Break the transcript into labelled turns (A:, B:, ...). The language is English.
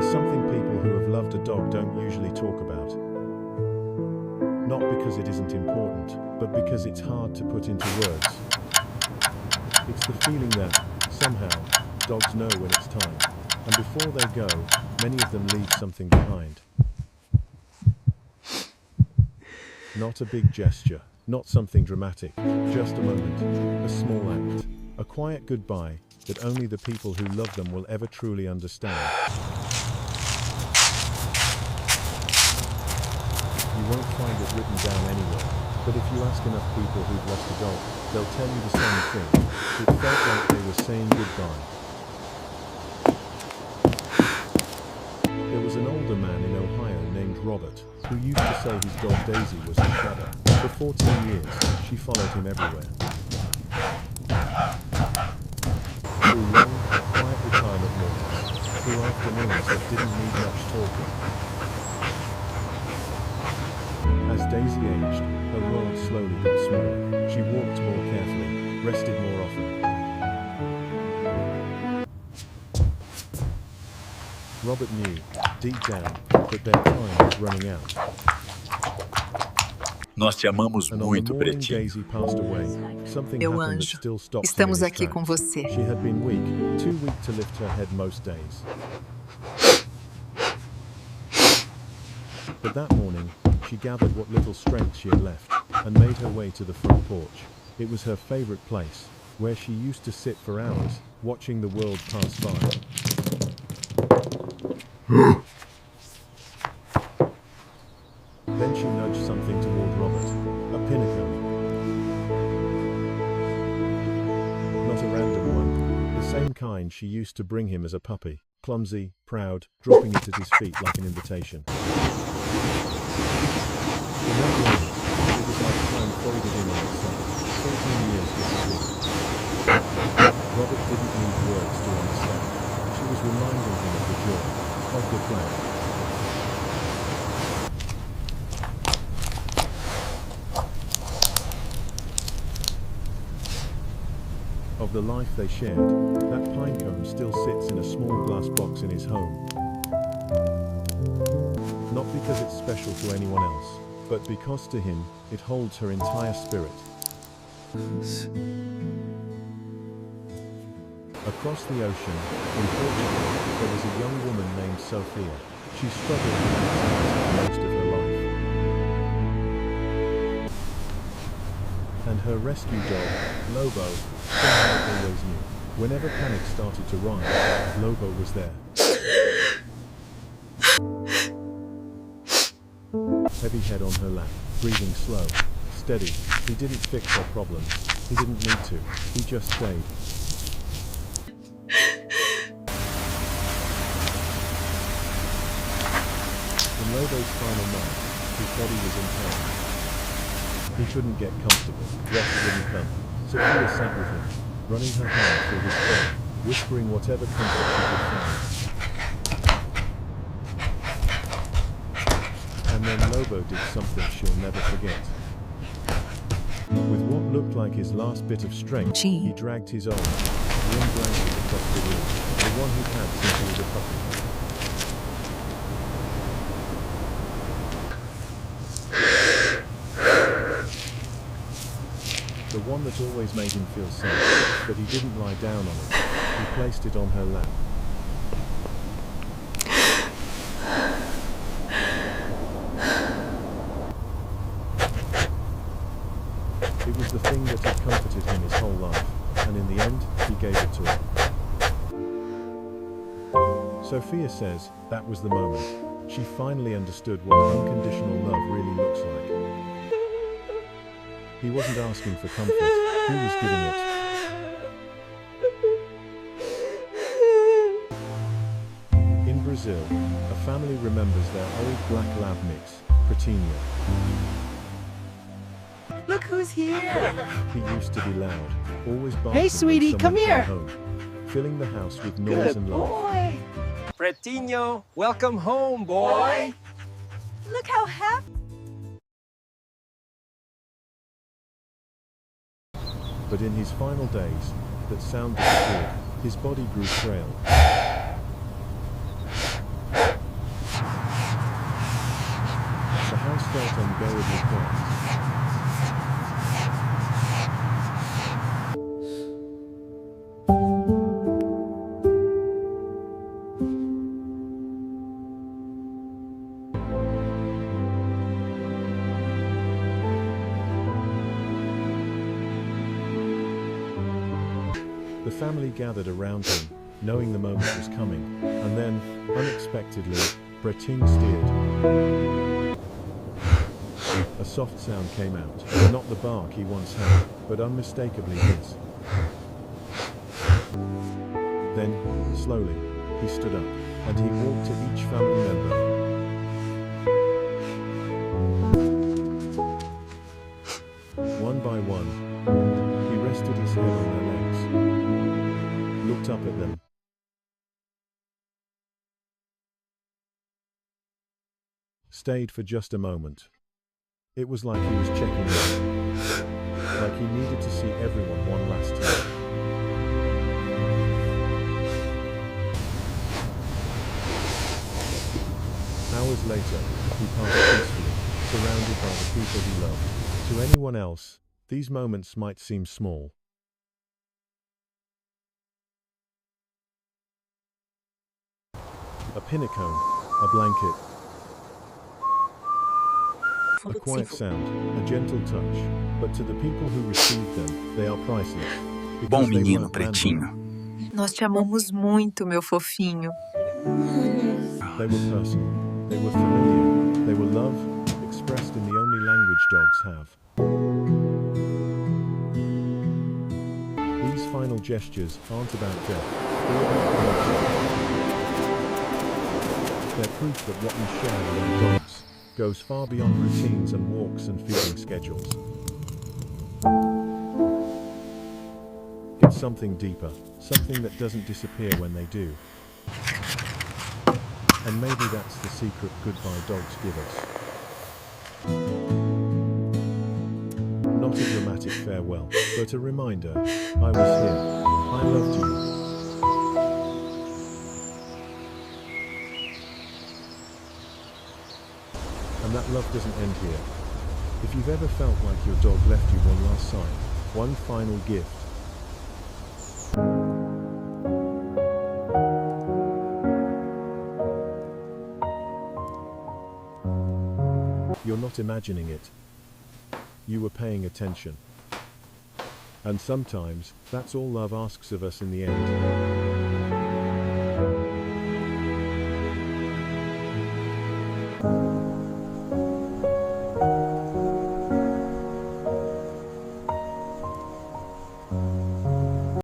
A: There's something people who have loved a dog don't usually talk about. Not because it isn't important, but because it's hard to put into words. It's the feeling that, somehow, dogs know when it's time, and before they go, many of them leave something behind. Not a big gesture, not something dramatic, just a moment, a small act, a quiet goodbye that only the people who love them will ever truly understand. You won't find it written down anywhere, but if you ask enough people who've lost a dog, they'll tell you the same thing. It felt like they were saying goodbye. There was an older man in Ohio named Robert, who used to say his dog Daisy was his shadow. For 14 years, she followed him everywhere. Through long, quiet retirement mornings, through afternoons that didn't need much talking. As Daisy aged, her world slowly got smaller. She walked more carefully, rested more often. Robert knew, deep down, that their time was running out.
B: Nós te amamos
A: And on the
B: muito,
A: morning
B: Pretinho.
A: Daisy passed away, something
C: Meu
A: happened that
C: anjo,
A: still stopped him in
C: estamos
A: his
C: aqui com
A: tracks.
C: você.
A: She had been weak, too weak to lift her head most days. But that morning, she gathered what little strength she had left, and made her way to the front porch. It was her favorite place, where she used to sit for hours, watching the world pass by. Then she nudged something toward Robert, a pinnacle. Not a random one, the same kind she used to bring him as a puppy, clumsy, proud, dropping it at his feet like an invitation. In that moment, it was like time folded in on itself, 14 years disappeared. Robert didn't need words to understand. She was reminding him of the joy, of the play. Of the life they shared, that pine cone still sits in a small glass box in his home. Not because it's special to anyone else, but because to him, it holds her entire spirit. Across the ocean, in Portugal, there was a young woman named Sophia. She struggled with anxiety most of her life. And her rescue dog, Lobo, somehow always knew. Whenever panic started to rise, Lobo was there. Heavy head on her lap, breathing slow, steady. He didn't fix her problems. He didn't need to. He just stayed. In Lobo's final night, his body was in pain. He couldn't get comfortable. Rest wouldn't come. Sophia sat with him, running her hand through his fur, whispering whatever comfort she could find. And then Lobo did something she'll never forget. With what looked like his last bit of strength, he dragged his own, warm blanket across the room, the one he'd had since he was a puppy. The one that always made him feel safe, but he didn't lie down on it. He placed it on her lap. It was the thing that had comforted him his whole life, and in the end, he gave it to her. Sophia says, that was the moment. She finally understood what unconditional love really looks like. He wasn't asking for comfort, he was giving it. In Brazil, a family remembers their old black lab mix, Pretinho.
C: Look who's here!
A: He used to be loud, always barking
D: Hey, sweetie,
A: when
D: come
A: someone
D: here.
A: came home, filling the house with noise and laughter.
D: Boy!
E: Pretinho, welcome home, boy!
C: Look how happy!
A: But in his final days, that sound disappeared, his body grew frail. felt unbearably quiet. The family gathered around him, knowing the moment was coming, and then, unexpectedly, Pretinho steered. A soft sound came out, not the bark he once had, but unmistakably his. Then, slowly, he stood up, and he walked to each family member. One by one, he rested his head on their legs, looked up at them, stayed for just a moment. It was like he was checking in, like he needed to see everyone one last time. Hours later, he passed peacefully, surrounded by the people he loved. To anyone else, these moments might seem small. A pinnacle, a blanket, a quiet sound, a gentle touch, but to the people who received them, they are priceless.
B: Bom menino, Pretinho.
C: Nós te amamos muito, meu fofinho.
A: They were personal, they were familiar, they were love, expressed in the only language dogs have. These final gestures aren't about death, they're about connection. They're proof that what we share with our dogs goes far beyond routines and walks and feeding schedules. It's something deeper, something that doesn't disappear when they do. And maybe that's the secret goodbye dogs give us. Not a dramatic farewell, but a reminder, I was here, I loved you. And that love doesn't end here. If you've ever felt like your dog left you one last sign, one final gift, you're not imagining it. You were paying attention. And sometimes, that's all love asks of us in the end.